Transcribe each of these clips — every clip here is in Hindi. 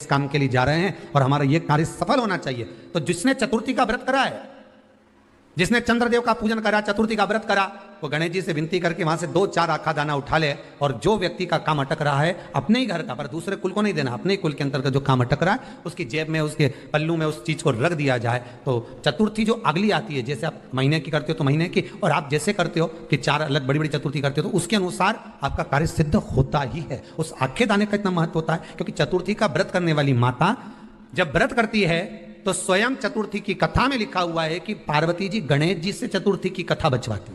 इस काम के लिए जा रहे हैं और हमारा ये कार्य सफल होना चाहिए। तो जिसने चतुर्थी का व्रत करा है, जिसने चंद्रदेव का पूजन करा, चतुर्थी का व्रत करा, वो गणेश जी से विनती करके वहां से 2-4 आखा दाना उठा ले और जो व्यक्ति का काम अटक रहा है अपने ही घर का, पर दूसरे कुल को नहीं देना, अपने ही कुल के अंतर्गत जो काम अटक रहा है उसकी जेब में, उसके पल्लू में उस चीज को रख दिया जाए। तो चतुर्थी जो अगली आती है, जैसे आप महीने की करते हो तो महीने की, और आप जैसे करते हो कि 4 अलग बड़ी बड़ी चतुर्थी करते हो तो उसके अनुसार आपका कार्य सिद्ध होता ही है। उस आखे दाने का इतना महत्व होता है क्योंकि चतुर्थी का व्रत करने वाली माता जब व्रत करती है तो स्वयं चतुर्थी की कथा में लिखा हुआ है कि पार्वती जी गणेश जी से चतुर्थी की कथा बचवाती।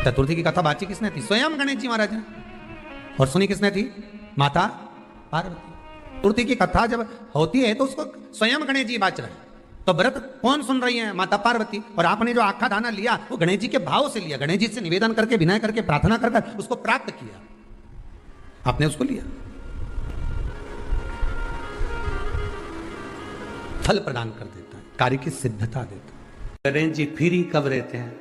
चतुर्थी की कथा बाची किसने थी? स्वयं गणेश जी महाराज ने। और सुनी किसने थी? माता पार्वती। चतुर्थी की कथा जब होती है तो उसको स्वयं गणेश जी बाच रहे हैं। तो व्रत कौन सुन रही है? माता पार्वती। और आपने जो आखा दाना लिया वो गणेश जी के भाव से लिया, गणेश जी से निवेदन करके, विनय करके, प्रार्थना कर उसको प्राप्त किया, आपने उसको लिया। फल प्रदान कर देता है, कार्य की सिद्धता देता है। गणेश जी फ्री कब रहते हैं?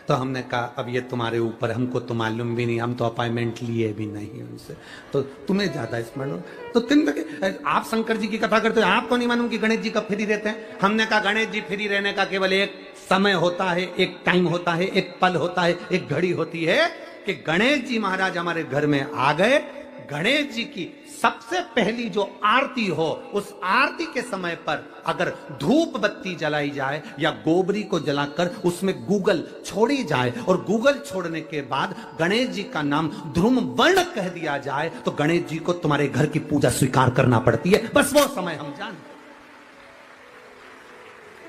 तो हमने कहा अब ये तुम्हारे ऊपर, हमको तो मालूम भी नहीं, हम तो अपॉइंटमेंट लिए भी नहीं उनसे, तो तुम्हें ज्यादा स्मरण हो। तो 3 बजे आप शंकर जी की कथा करते हो, आपको नहीं मालूम कि गणेश जी कब फ्री रहते हैं? हमने कहा गणेश जी फ्री रहने का केवल एक समय होता है, एक टाइम होता है, एक पल होता है, एक घड़ी होती है कि गणेश जी महाराज हमारे घर में आ गए। गणेश जी की सबसे पहली जो आरती हो, उस आरती के समय पर अगर धूप बत्ती जलाई जाए या गोबरी को जलाकर उसमें गूगल छोड़ी जाए और गूगल छोड़ने के बाद गणेश जी का नाम ध्रुम वर्ण कह दिया जाए तो गणेश जी को तुम्हारे घर की पूजा स्वीकार करना पड़ती है। बस वो समय हम जानते।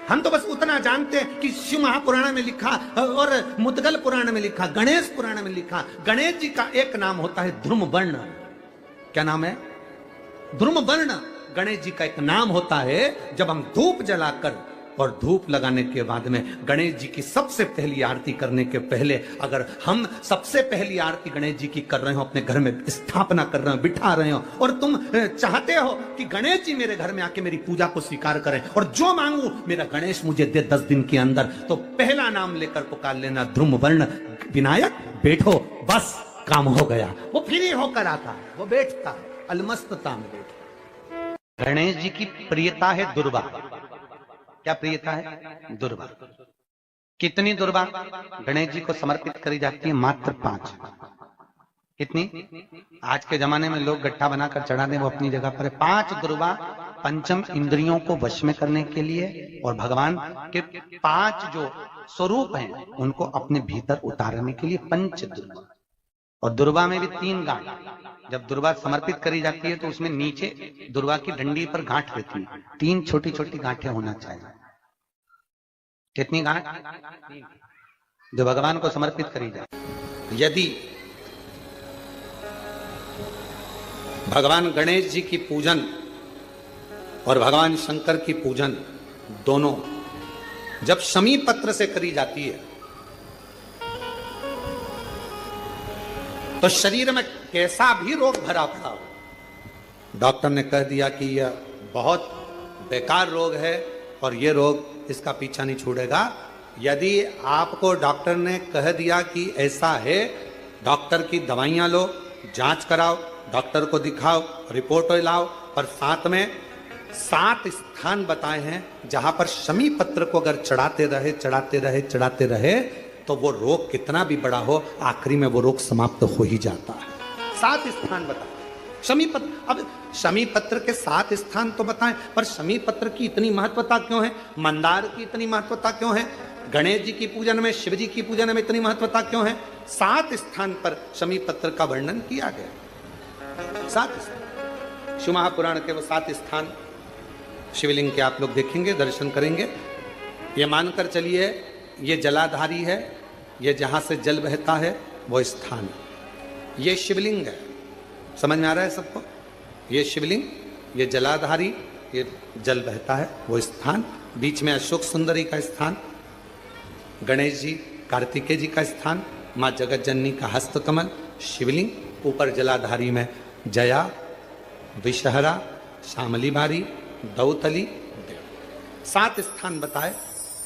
हम तो बस उतना जानते हैं कि शिव महापुराण में लिखा और मुद्गल पुराण में लिखा, गणेश पुराण में लिखा, गणेश जी का एक नाम होता है ध्रुम वर्ण। क्या नाम है? ध्रुम वर्ण गणेश जी का एक नाम होता है। जब हम धूप जलाकर और धूप लगाने के बाद में गणेश जी की सबसे पहली आरती करने के पहले अगर हम सबसे पहली आरती गणेश जी की कर रहे हो, अपने घर में स्थापना कर रहे हो, बिठा रहे हो, और तुम चाहते हो कि गणेश जी मेरे घर में आके मेरी पूजा को स्वीकार करें और जो मांगू मेरा गणेश मुझे दे 10 दिन के अंदर, तो पहला नाम लेकर पुकार लेना ध्रुम वर्ण विनायक, बैठो, बस काम हो गया। वो फ्री होकर आता है, वो बैठता है, अलमस्तता में बैठता। गणेश जी की प्रियता है दुर्वा। क्या प्रियता है? दुर्वा। कितनी दुर्वा गणेश जी को समर्पित करी जाती है? मात्र 5। कितनी? आज के जमाने में लोग गट्ठा बनाकर चढ़ा दें, वो अपनी जगह पर है। 5 दुर्वा पंचम इंद्रियों को वश में करने के लिए और भगवान के 5 जो स्वरूप हैं उनको अपने भीतर उतारने के लिए 5 दुर्वा। और दुर्वा में भी 3 गांठ। जब दुर्वा समर्पित करी जाती है तो उसमें नीचे दुर्वा की डंडी पर गांठ रहती है, 3 छोटी छोटी गांठें होना चाहिए। कितनी गांठ? जो भगवान को समर्पित करी जाए। यदि भगवान गणेश जी की पूजन और भगवान शंकर की पूजन दोनों जब शमी पत्र से करी जाती है तो शरीर में कैसा भी रोग भरा पड़ा हो, डॉक्टर ने कह दिया कि यह बहुत बेकार रोग है और यह रोग इसका पीछा नहीं छोड़ेगा। यदि आपको डॉक्टर ने कह दिया कि ऐसा है, डॉक्टर की दवाइयां लो, जांच कराओ, डॉक्टर को दिखाओ, रिपोर्ट लाओ, पर साथ में 7 स्थान बताए हैं जहां पर शमी पत्र को अगर चढ़ाते रहे तो वो रोग कितना भी बड़ा हो आखिरी में वो रोग समाप्त हो ही जाता है। 7 स्थान बताए शमी पत्र। अब शमी पत्र के 7 स्थान तो बताएं, पर शमी पत्र की इतनी महत्वता क्यों है? मंदार की इतनी महत्वता क्यों है? गणेश जी की पूजन में, शिव जी की पूजन में इतनी महत्वता क्यों है? 7 स्थान पर शमी पत्र का वर्णन किया गया। 7 स्थान शिव महापुराण के वो 7 स्थान शिवलिंग के आप लोग देखेंगे, दर्शन करेंगे। ये मानकर चलिए ये जलाधारी है, ये जहां से जल बहता है वो स्थान है। ये शिवलिंग है, समझ में आ रहा है सबको? ये शिवलिंग, ये जलाधारी, ये जल बहता है वो स्थान। बीच में अशोक सुंदरी का स्थान, गणेश जी, कार्तिकेय जी का स्थान, माँ जगत जननी का हस्तकमल, शिवलिंग, ऊपर जलाधारी में जया, विषहरा, शामली बारी, दौतली, देव। 7 स्थान बताए।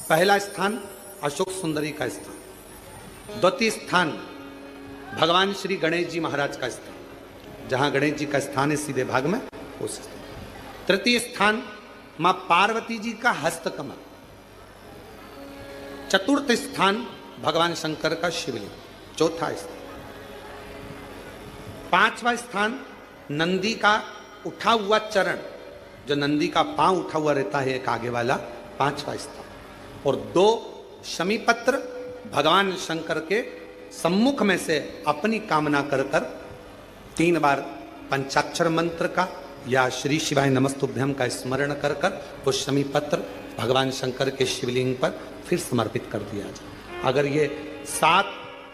पहला स्थान अशोक सुंदरी का स्थान, द्वितीय स्थान भगवान श्री गणेश जी महाराज का स्थान, जहां गणेश जी का स्थान है सीधे भाग में उस स्थान। तृतीय स्थान मां पार्वती जी का हस्तकमल। चतुर्थ स्थान भगवान शंकर का शिवलिंग। चौथा स्थान। पांचवा स्थान नंदी का उठा हुआ चरण, जो नंदी का पांव उठा हुआ रहता है एक आगे वाला, पांचवा स्थान। और 2 शमी पत्र भगवान शंकर के सम्मुख में से अपनी कामना कर 3 बार पंचाक्षर मंत्र का या श्री शिवाय नमस्तुभ्यम का स्मरण कर वो शमी पत्र भगवान शंकर के शिवलिंग पर फिर समर्पित कर दिया जाए। अगर ये 7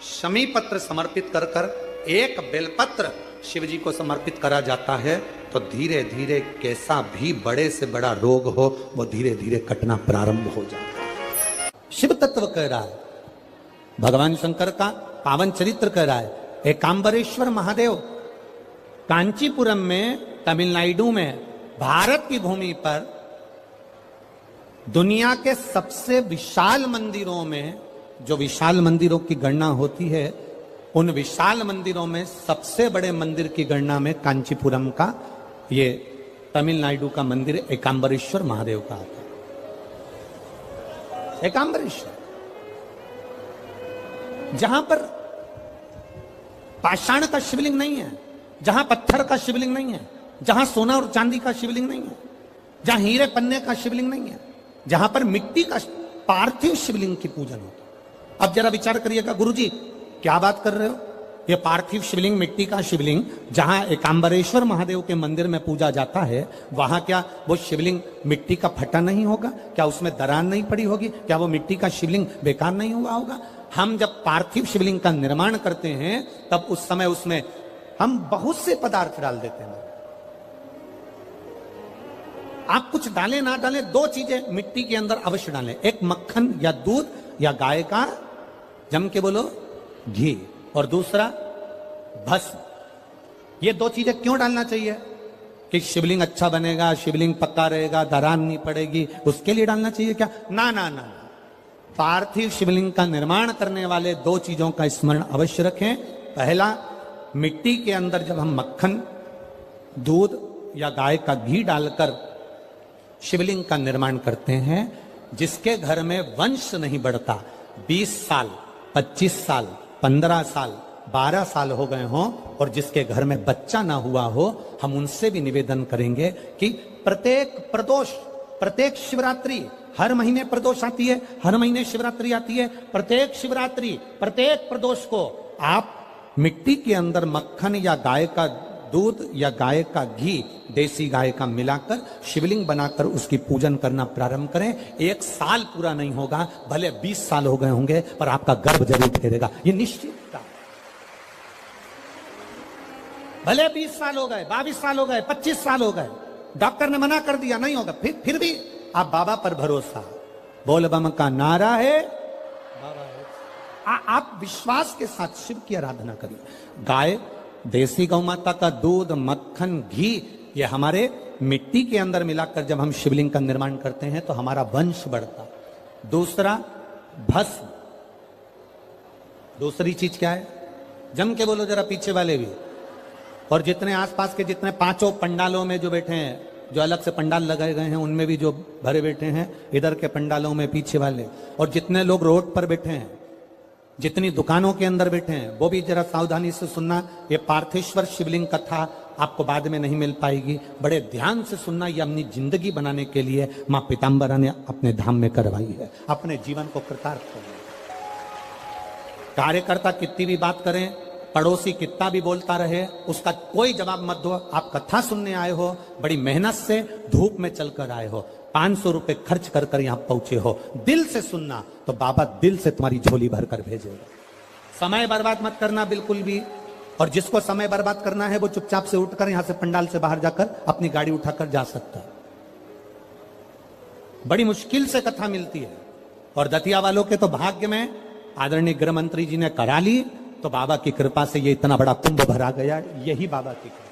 शमी पत्र समर्पित कर एक बेलपत्र शिव जी को समर्पित करा जाता है तो धीरे धीरे कैसा भी बड़े से बड़ा रोग हो वो धीरे धीरे कटना प्रारंभ हो जाता है। शिव तत्व कह रहा है, भगवान शंकर का पावन चरित्र कह रहा है। एकांबरेश्वर महादेव कांचीपुरम में, तमिलनाडु में, भारत की भूमि पर दुनिया के सबसे विशाल मंदिरों में, जो विशाल मंदिरों की गणना होती है, उन विशाल मंदिरों में सबसे बड़े मंदिर की गणना में कांचीपुरम का ये तमिलनाडु का मंदिर एकांबरेश्वर महादेव का आता है। एकांबरेश्वर, जहां पर पाषाण का शिवलिंग नहीं है, जहां पत्थर का शिवलिंग नहीं है, जहां सोना और चांदी का शिवलिंग नहीं है, जहां हीरे पन्ने का शिवलिंग नहीं है, जहां पर मिट्टी का पार्थिव शिवलिंग की पूजन होता है। अब जरा विचार करिएगा, गुरुजी क्या बात कर रहे हो? ये पार्थिव शिवलिंग, मिट्टी का शिवलिंग, जहां एकांबरेश्वर महादेव के मंदिर में पूजा जाता है, वहां क्या वो शिवलिंग मिट्टी का फटा नहीं होगा? क्या उसमें दरार नहीं पड़ी होगी? क्या वो मिट्टी का शिवलिंग बेकार नहीं हुआ होगा? हम जब पार्थिव शिवलिंग का निर्माण करते हैं तब उस समय उसमें हम बहुत से पदार्थ डाल देते हैं। आप कुछ डालें ना डालें, 2 चीजें मिट्टी के अंदर अवश्य डालें, एक मक्खन या दूध या गाय का, जम के बोलो, घी, और दूसरा भस्म। ये 2 चीजें क्यों डालना चाहिए? कि शिवलिंग अच्छा बनेगा, शिवलिंग पक्का रहेगा, दरार नहीं पड़ेगी, उसके लिए डालना चाहिए क्या? ना ना ना, पार्थिव शिवलिंग का निर्माण करने वाले 2 चीजों का स्मरण अवश्य रखें। पहला, मिट्टी के अंदर जब हम मक्खन, दूध या गाय का घी डालकर शिवलिंग का निर्माण करते हैं, जिसके घर में वंश नहीं बढ़ता, 20 साल, 25 साल, 15 साल, 12 साल हो गए हों, और जिसके घर में बच्चा ना हुआ हो, हम उनसे भी निवेदन करेंगे कि प्रत्येक प्रदोष, प्रत्येक शिवरात्रि, हर महीने प्रदोष आती है, हर महीने शिवरात्रि आती है, प्रत्येक शिवरात्रि, प्रत्येक प्रदोष को आप मिट्टी के अंदर मक्खन या गाय का दूध या गाय का घी, देसी गाय का मिलाकर शिवलिंग बनाकर उसकी पूजन करना प्रारंभ करें। 1 साल पूरा नहीं होगा, भले 20 साल हो गए होंगे, पर आपका गर्भ जरूर फेरेगा, ये निश्चित। भले 20 साल हो गए, 22 साल हो गए, 25 साल हो गए, डॉक्टर ने मना कर दिया नहीं होगा, फिर भी आप बाबा पर भरोसा, बोल बम का नारा है, बाबा है। आप विश्वास के साथ शिव की आराधना करिए। गाय, देसी गौ माता का दूध, मक्खन, घी, ये हमारे मिट्टी के अंदर मिलाकर जब हम शिवलिंग का निर्माण करते हैं तो हमारा वंश बढ़ता। दूसरा, भस्म। दूसरी चीज क्या है? जम के बोलो जरा, पीछे वाले भी, और जितने आसपास के जितने 5 पंडालों में जो बैठे हैं, जो अलग से पंडाल लगाए गए हैं, उनमें भी जो भरे बैठे हैं, इधर के पंडालों में पीछे वाले, और जितने लोग रोड पर बैठे हैं, जितनी दुकानों के अंदर बैठे हैं, वो भी जरा सावधानी से सुनना। ये पार्थेश्वर शिवलिंग कथा आपको बाद में नहीं मिल पाएगी, बड़े ध्यान से सुनना। ये अपनी जिंदगी बनाने के लिए मां पीताम्बरा ने अपने धाम में करवाई है, अपने जीवन को कृतार्थ करना। कार्यकर्ता कितनी भी बात करें, पड़ोसी कितना भी बोलता रहे, उसका कोई जवाब मत दो। आप कथा सुनने आए हो, बड़ी मेहनत से धूप में चलकर आए हो, 500 रुपए खर्च कर कर यहां पहुंचे हो, दिल से सुनना तो बाबा दिल से तुम्हारी झोली भर कर भेजेगा। समय बर्बाद मत करना बिल्कुल भी, और जिसको समय बर्बाद करना है वो चुपचाप से उठकर यहां से पंडाल से बाहर जाकर अपनी गाड़ी उठाकर जा सकता है। बड़ी मुश्किल से कथा मिलती है, और दतिया वालों के तो भाग्य में आदरणीय गृह मंत्री जी ने करा ली, तो बाबा की कृपा से ये इतना बड़ा कुंभ भरा गया। यही बाबा की कृपा।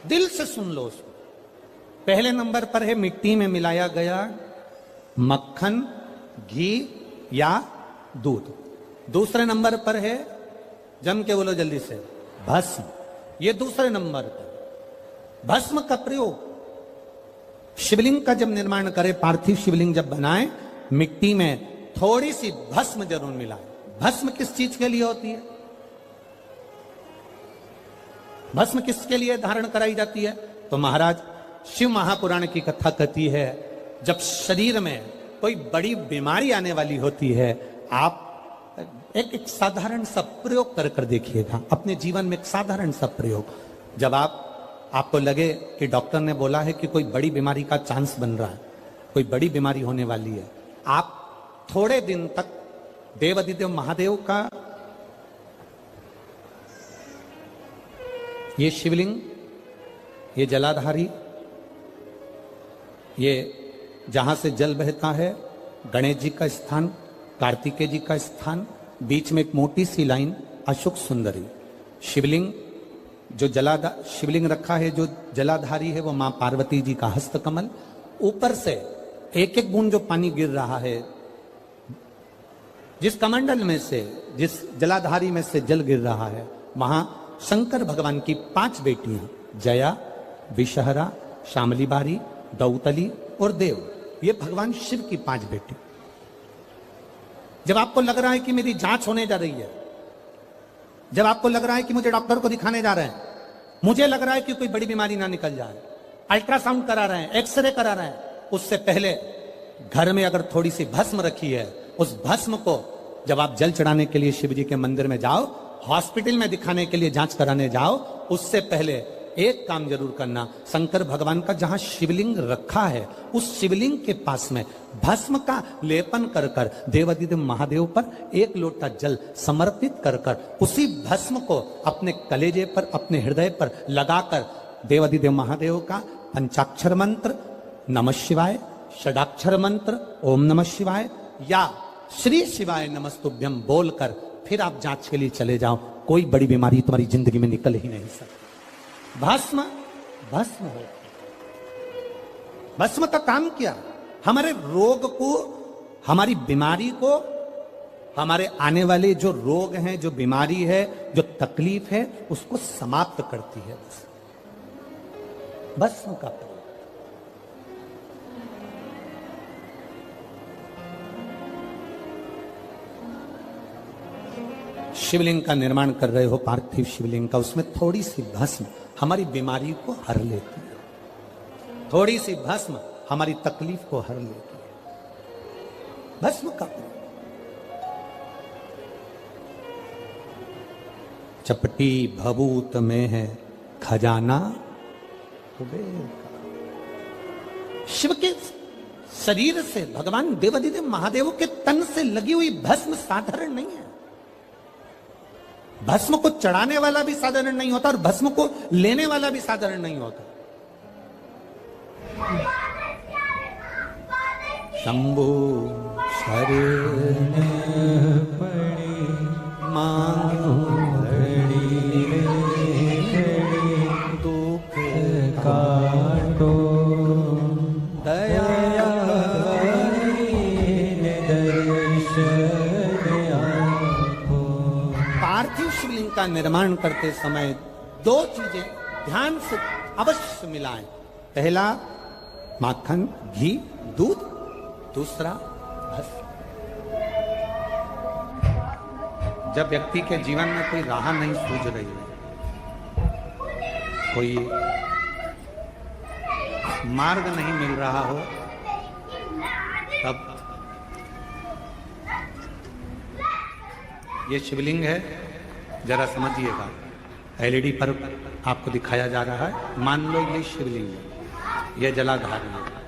दिल से सुन लो उसको। पहले नंबर पर है मिट्टी में मिलाया गया मक्खन, घी या दूध। दूसरे नंबर पर है, जम के बोलो जल्दी से, भस्म, ये दूसरे नंबर पर। भस्म का प्रयोग शिवलिंग का जब निर्माण करे, पार्थिव शिवलिंग जब बनाए, मिट्टी में थोड़ी सी भस्म जरूर मिलाए। भस्म किस चीज के लिए होती है? भस्म किसके लिए धारण कराई जाती है? तो महाराज शिव महापुराण की कथा कहती है, जब शरीर में कोई बड़ी बीमारी आने वाली होती है, आप एक साधारण सा प्रयोग कर देखिएगा अपने जीवन में। एक साधारण सा प्रयोग, जब आपको लगे कि डॉक्टर ने बोला है कि कोई बड़ी बीमारी का चांस बन रहा है, कोई बड़ी बीमारी होने वाली है, आप थोड़े दिन तक देवाधिदेव महादेव का ये शिवलिंग, ये जलाधारी, ये जहां से जल बहता है, गणेश जी का स्थान, कार्तिकेय जी का स्थान, बीच में एक मोटी सी लाइन अशोक सुंदरी, शिवलिंग जो शिवलिंग रखा है, जो जलाधारी है वो मां पार्वती जी का हस्तकमल, ऊपर से एक एक बूंद जो पानी गिर रहा है, जिस कमंडल में से, जिस जलाधारी में से जल गिर रहा है, वहां शंकर भगवान की 5 बेटियां, जया, विषहरा, शामली बारी, दौतली और देव, ये भगवान शिव की 5 बेटी। जब आपको लग रहा है कि मेरी जांच होने जा रही है, जब आपको लग रहा है कि मुझे डॉक्टर को दिखाने जा रहे हैं, मुझे लग रहा है कि कोई बड़ी बीमारी ना निकल जाए, अल्ट्रासाउंड करा रहे हैं, एक्सरे करा रहे हैं, उससे पहले घर में अगर थोड़ी सी भस्म रखी है, उस भस्म को जब आप जल चढ़ाने के लिए शिव जी के मंदिर में जाओ, हॉस्पिटल में दिखाने के लिए जांच कराने जाओ, उससे पहले एक काम जरूर करना, शंकर भगवान का जहां शिवलिंग रखा है, उस शिवलिंग के पास में भस्म का लेपन कर कर देवाधिदेव महादेव पर 1 लोटा जल समर्पित कर कर उसी भस्म को अपने कलेजे पर, अपने हृदय पर लगाकर देवाधिदेव महादेव का पंचाक्षर मंत्र नमः शिवाय, षडाक्षर मंत्र ओम नमः शिवाय या श्री शिवाय नमस्तुभ्यम बोलकर फिर आप जांच के लिए चले जाओ। कोई बड़ी बीमारी तुम्हारी जिंदगी में निकल ही नहीं सकती। भस्म भस्म हो, भस्म का काम क्या? हमारे रोग को, हमारी बीमारी को, हमारे आने वाले जो रोग हैं, जो बीमारी है, जो तकलीफ है, उसको समाप्त करती है भस्म का प्रयोग। शिवलिंग का निर्माण कर रहे हो, पार्थिव शिवलिंग का, उसमें थोड़ी सी भस्म हमारी बीमारी को हर लेती है, थोड़ी सी भस्म हमारी तकलीफ को हर लेती है। भस्म का चपटी भभूत में है खजाना कुबेर का। शिव के शरीर से, भगवान देवाधिदेव महादेव के तन से लगी हुई भस्म साधारण नहीं है। भस्म को चढ़ाने वाला भी साधारण नहीं होता और भस्म को लेने वाला भी साधारण नहीं होता। शंभु शरण पड़ी मांगो दुख काटो दया शिवलिंग का निर्माण करते समय 2 चीजें ध्यान से अवश्य मिलाएं। पहला माखन, घी, दूध, दूसरा भस्म। जब व्यक्ति के जीवन में कोई राह नहीं सूझ रही है, कोई मार्ग नहीं मिल रहा हो, तब ये शिवलिंग है, जरा समझिएगा। एलईडी पर आपको दिखाया जा रहा है, मान लो ये शिवलिंग है, ये जलाधारी है।